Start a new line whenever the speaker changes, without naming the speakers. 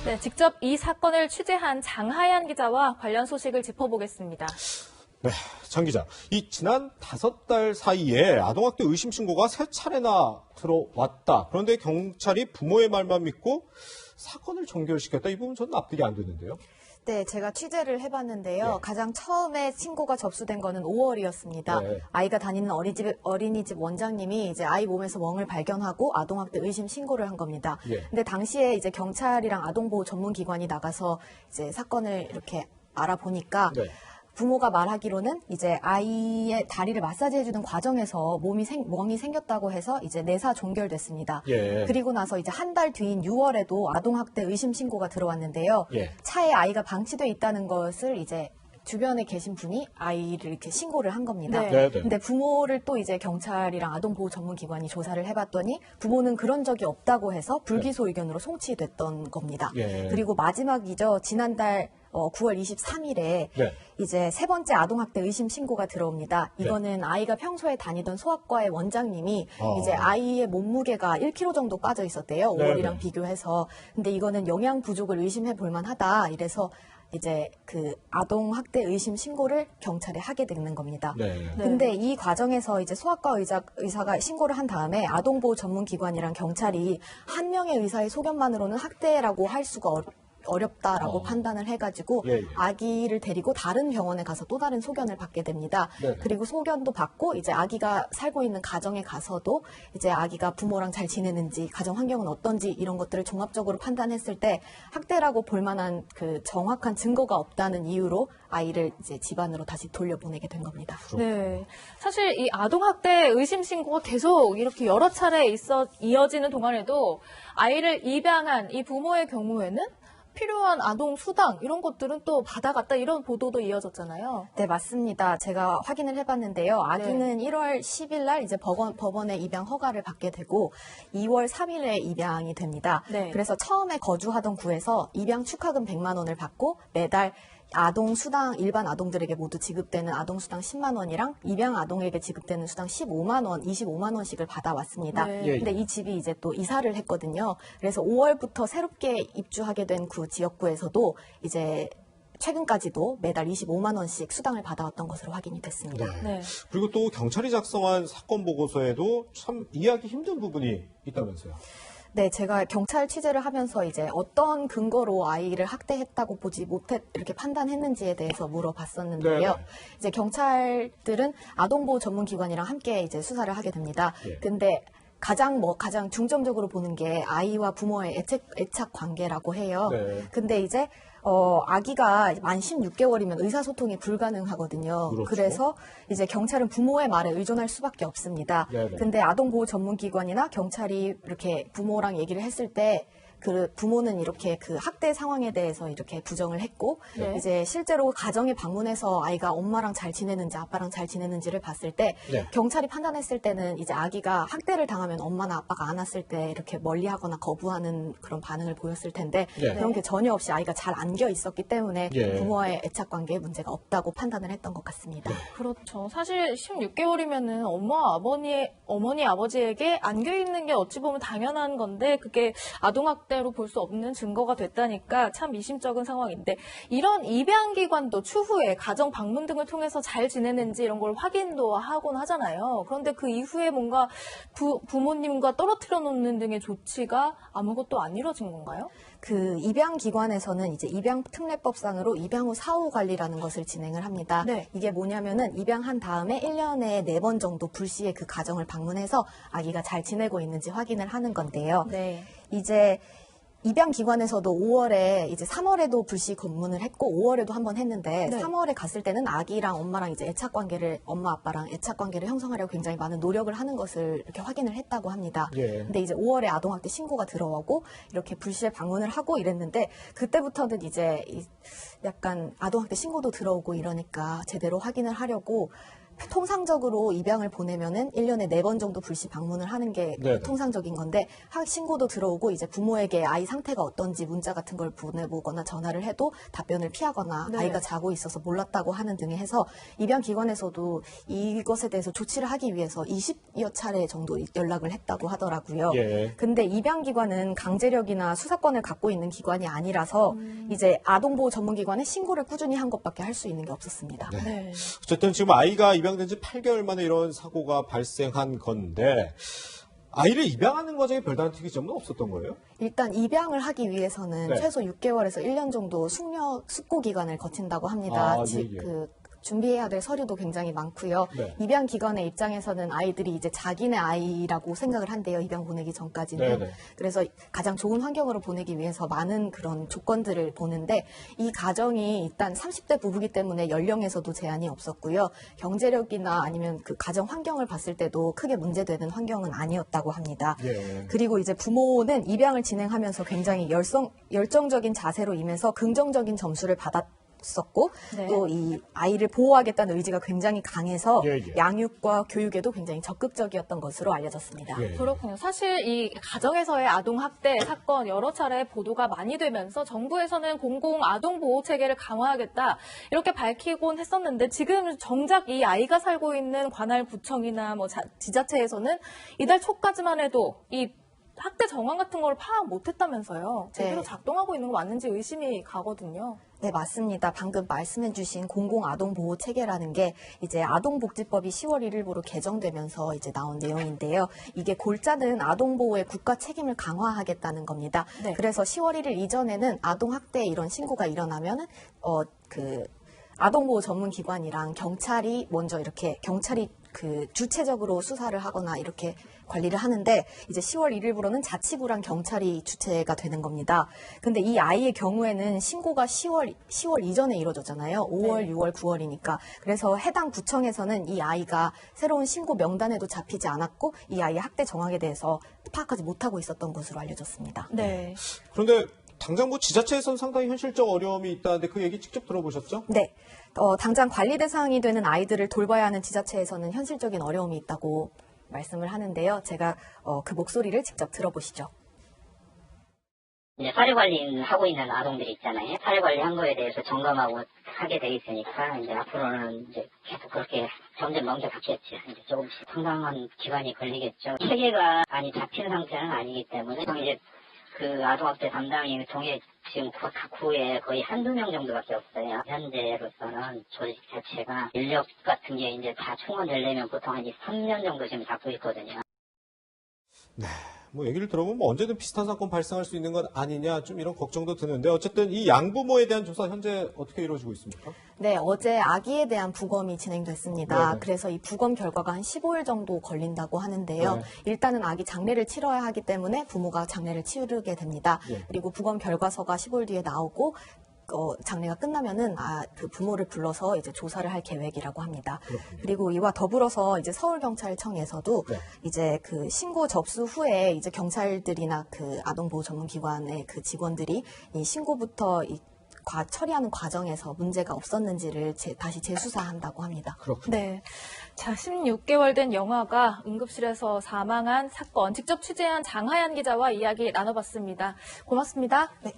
네, 직접 이 사건을 취재한 장하얀 기자와 관련 소식을 짚어보겠습니다.
네, 장 기자. 이 지난 5달 사이에 아동학대 의심 신고가 3차례나 들어왔다. 그런데 경찰이 부모의 말만 믿고 사건을 전결시켰다. 이 부분 저는 납득이 안 되는데요.
네, 제가 취재를 해봤는데요. 네. 가장 처음에 신고가 접수된 거는 5월이었습니다. 네. 아이가 다니는 어린이집 원장님이 이제 아이 몸에서 멍을 발견하고 아동학대 의심 신고를 한 겁니다. 네. 근데 당시에 이제 경찰이랑 아동보호 전문기관이 나가서 이제 사건을 이렇게 알아보니까 네. 부모가 말하기로는 이제 아이의 다리를 마사지해주는 과정에서 멍이 생겼다고 해서 이제 내사 종결됐습니다. 예. 그리고 나서 이제 한 달 뒤인 6월에도 아동학대 의심 신고가 들어왔는데요. 예. 차에 아이가 방치돼 있다는 것을 이제 주변에 계신 분이 아이를 이렇게 신고를 한 겁니다. 네. 근데 부모를 또 이제 경찰이랑 아동보호 전문기관이 조사를 해봤더니 부모는 그런 적이 없다고 해서 불기소 의견으로 송치됐던 겁니다. 예. 그리고 마지막이죠. 지난달 9월 23일에 네. 이제 세 번째 아동학대 의심 신고가 들어옵니다. 이거는 네. 아이가 평소에 다니던 소아과의 원장님이 이제 아이의 몸무게가 1kg 정도 빠져 있었대요. 5월이랑 네. 비교해서. 근데 이거는 영양 부족을 의심해 볼 만하다. 이래서 이제 그 아동학대 의심 신고를 경찰에 하게 되는 겁니다. 네. 근데 이 과정에서 이제 소아과 의사가 신고를 한 다음에 아동보호 전문기관이랑 경찰이 한 명의 의사의 소견만으로는 학대라고 할 수가 어렵다라고 판단을 해가지고 예, 예. 아기를 데리고 다른 병원에 가서 또 다른 소견을 받게 됩니다. 네네. 그리고 소견도 받고 이제 아기가 살고 있는 가정에 가서도 이제 아기가 부모랑 잘 지내는지 가정 환경은 어떤지 이런 것들을 종합적으로 판단했을 때 학대라고 볼 만한 그 정확한 증거가 없다는 이유로 아이를 이제 집안으로 다시 돌려보내게 된 겁니다.
네, 사실 이 아동학대 의심 신고가 계속 이렇게 여러 차례 이어지는 동안에도 아이를 입양한 이 부모의 경우에는 필요한 아동 수당 이런 것들은 또 받아갔다 이런 보도도 이어졌잖아요.
네, 맞습니다. 제가 확인을 해봤는데요. 아기는 네. 1월 10일 날 이제 법원에 입양 허가를 받게 되고 2월 3일에 입양이 됩니다. 네. 그래서 처음에 거주하던 구에서 입양 축하금 100만 원을 받고 매달 아동 수당 일반 아동들에게 모두 지급되는 아동 수당 10만 원이랑 입양 아동에게 지급되는 수당 15만 원, 25만 원씩을 받아왔습니다. 네. 근데 이 집이 이제 또 이사를 했거든요. 그래서 5월부터 새롭게 입주하게 된 구 지역구에서도 이제 최근까지도 매달 25만 원씩 수당을 받아왔던 것으로 확인이 됐습니다.
네. 네. 그리고 또 경찰이 작성한 사건 보고서에도 참 이해하기 힘든 부분이 있다면서요.
네, 제가 경찰 취재를 하면서 이제 어떤 근거로 아이를 학대했다고 이렇게 판단했는지에 대해서 물어봤었는데요. 네. 이제 경찰들은 아동보호 전문기관이랑 함께 이제 수사를 하게 됩니다. 네. 근데 가장 중점적으로 보는 게 아이와 부모의 애착 관계라고 해요. 네. 근데 이제 아기가 만 16개월이면 의사소통이 불가능하거든요. 그렇죠. 그래서 이제 경찰은 부모의 말에 의존할 수밖에 없습니다. 네네. 근데 아동보호 전문기관이나 경찰이 이렇게 부모랑 얘기를 했을 때 그 부모는 이렇게 그 학대 상황에 대해서 이렇게 부정을 했고 네. 이제 실제로 가정에 방문해서 아이가 엄마랑 잘 지내는지 아빠랑 잘 지내는지를 봤을 때 네. 경찰이 판단했을 때는 이제 아기가 학대를 당하면 엄마나 아빠가 안 왔을 때 이렇게 멀리하거나 거부하는 그런 반응을 보였을 텐데 네. 그런 게 전혀 없이 아이가 잘 안겨 있었기 때문에 네. 부모의 애착 관계에 문제가 없다고 판단을 했던 것 같습니다.
네. 그렇죠. 사실 16개월이면은 어머니 아버지에게 안겨 있는 게 어찌 보면 당연한 건데 그게 아동학대로 볼 수 없는 증거가 됐다니까 참 미심쩍은 상황인데 이런 입양기관도 추후에 가정 방문 등을 통해서 잘 지내는지 이런 걸 확인도 하곤 하잖아요. 그런데 그 이후에 뭔가 부모님과 떨어뜨려 놓는 등의 조치가 아무것도 안 이루어진 건가요?
그 입양기관에서는 이제 입양특례법상으로 입양 후 사후 관리라는 것을 진행을 합니다. 네. 이게 뭐냐면은 입양한 다음에 1년에 4번 정도 불시에 그 가정을 방문해서 아기가 잘 지내고 있는지 확인을 하는 건데요. 네. 이제 입양기관에서도 5월에 이제 3월에도 불시 검문을 했고 5월에도 한번 했는데 네. 3월에 갔을 때는 아기랑 엄마랑 이제 엄마 아빠랑 애착 관계를 형성하려고 굉장히 많은 노력을 하는 것을 이렇게 확인을 했다고 합니다. 예. 근데 이제 5월에 아동학대 신고가 들어오고 이렇게 불시에 방문을 하고 이랬는데 그때부터는 이제 약간 아동학대 신고도 들어오고 이러니까 제대로 확인을 하려고 통상적으로 입양을 보내면은 1년에 4번 정도 불시 방문을 하는 게
네네.
통상적인 건데 신고도 들어오고 이제 부모에게 아이 상태가 어떤지 문자 같은 걸 보내보거나 전화를 해도 답변을 피하거나
네.
아이가 자고 있어서 몰랐다고 하는 등에 해서 입양 기관에서도 이것에 대해서 조치를 하기 위해서 20여 차례 정도 연락을 했다고 하더라고요.
예.
근데 입양 기관은 강제력이나 수사권을 갖고 있는 기관이 아니라서 이제 아동보호 전문기관에 신고를 꾸준히 한 것밖에 할 수 있는 게 없었습니다.
네.
어쨌든 지금 아이가 입양된 지 8개월 만에 이런 사고가 발생한 건데 아이를 입양하는 과정에 별다른 특이점은 없었던 거예요?
일단 입양을 하기 위해서는
네.
최소 6개월에서 1년 정도 숙고 기간을 거친다고 합니다.
아, 예, 예.
준비해야 될 서류도 굉장히 많고요.
네.
입양 기관의 입장에서는 아이들이 이제 자기네 아이라고 생각을 한대요. 입양 보내기 전까지는.
네네.
그래서 가장 좋은 환경으로 보내기 위해서 많은 그런 조건들을 보는데 이 가정이 일단 30대 부부기 때문에 연령에서도 제한이 없었고요. 경제력이나 아니면 그 가정 환경을 봤을 때도 크게 문제되는 환경은 아니었다고 합니다.
예.
그리고 이제 부모는 입양을 진행하면서 굉장히 열정적인 자세로 임해서 긍정적인 점수를 받았었고
네.
또 이 아이를 보호하겠다는 의지가 굉장히 강해서
예, 예.
양육과 교육에도 굉장히 적극적이었던 것으로 알려졌습니다.
예.
그렇군요. 사실 이 가정에서의 아동학대 사건 여러 차례 보도가 많이 되면서 정부에서는 공공 아동보호 체계를 강화하겠다 이렇게 밝히곤 했었는데 지금 정작 이 아이가 살고 있는 관할 구청이나 뭐 지자체에서는 이달 초까지만 해도 이 학대 정황 같은 걸 파악 못했다면서요. 제대로
네.
작동하고 있는 거 맞는지 의심이 가거든요.
네, 맞습니다. 방금 말씀해주신 공공아동보호체계라는 게 이제 아동복지법이 10월 1일부로 개정되면서 이제 나온 내용인데요. 이게 골자는 아동보호의 국가 책임을 강화하겠다는 겁니다.
네.
그래서 10월 1일 이전에는 아동학대 이런 신고가 일어나면은 아동보호 전문기관이랑 경찰이 먼저 이렇게 주체적으로 수사를 하거나 이렇게 관리를 하는데 이제 10월 1일부로는 자치구랑 경찰이 주체가 되는 겁니다. 근데 이 아이의 경우에는 신고가 10월 이전에 이루어졌잖아요. 5월,
네.
6월, 9월이니까. 그래서 해당 구청에서는 이 아이가 새로운 신고 명단에도 잡히지 않았고 이 아이의 학대 정황에 대해서 파악하지 못하고 있었던 것으로 알려졌습니다.
네.
그런데 당장 뭐 지자체에서는 상당히 현실적 어려움이 있다는데 그 얘기 직접 들어보셨죠?
네. 당장 관리 대상이 되는 아이들을 돌봐야 하는 지자체에서는 현실적인 어려움이 있다고 말씀을 하는데요. 제가 그 목소리를 직접 들어보시죠.
이제 사료 관리하고 있는 아동들이 있잖아요. 사료 관리한 거에 대해서 점검하고 하게 돼 있으니까 이제 앞으로는 이제 계속 그렇게 점점 넘겨받겠죠. 이제 조금씩 상당한 기간이 걸리겠죠. 체계가 많이 잡힌 상태는 아니기 때문에 이제 그 아동학대 담당이 동해 지금 각 구에 거의 한두 명 정도밖에 없어요. 현재로서는 조직 자체가 인력 같은 게 이제 다 충원되려면 보통 한 3년 정도 지금 잡고 있거든요.
네. 뭐 얘기를 들어보면 뭐 언제든 비슷한 사건 발생할 수 있는 건 아니냐 좀 이런 걱정도 드는데 어쨌든 이 양부모에 대한 조사 현재 어떻게 이루어지고 있습니까?
네, 어제 아기에 대한 부검이 진행됐습니다.
네네.
그래서 이 부검 결과가 한 15일 정도 걸린다고 하는데요.
네.
일단은 아기 장례를 치러야 하기 때문에 부모가 장례를 치르게 됩니다.
예.
그리고 부검 결과서가 15일 뒤에 나오고 장례가 끝나면은 그 부모를 불러서 이제 조사를 할 계획이라고 합니다.
그렇군요.
그리고 이와 더불어서 이제 서울경찰청에서도
네.
이제 그 신고 접수 후에 이제 경찰들이나 그 아동보호 전문기관의 그 직원들이 이 신고부터 처리하는 과정에서 문제가 없었는지를 다시 재수사한다고 합니다.
그렇군요.
네. 자, 16개월 된 영아가 응급실에서 사망한 사건 직접 취재한 장하얀 기자와 이야기 나눠봤습니다. 고맙습니다.
네.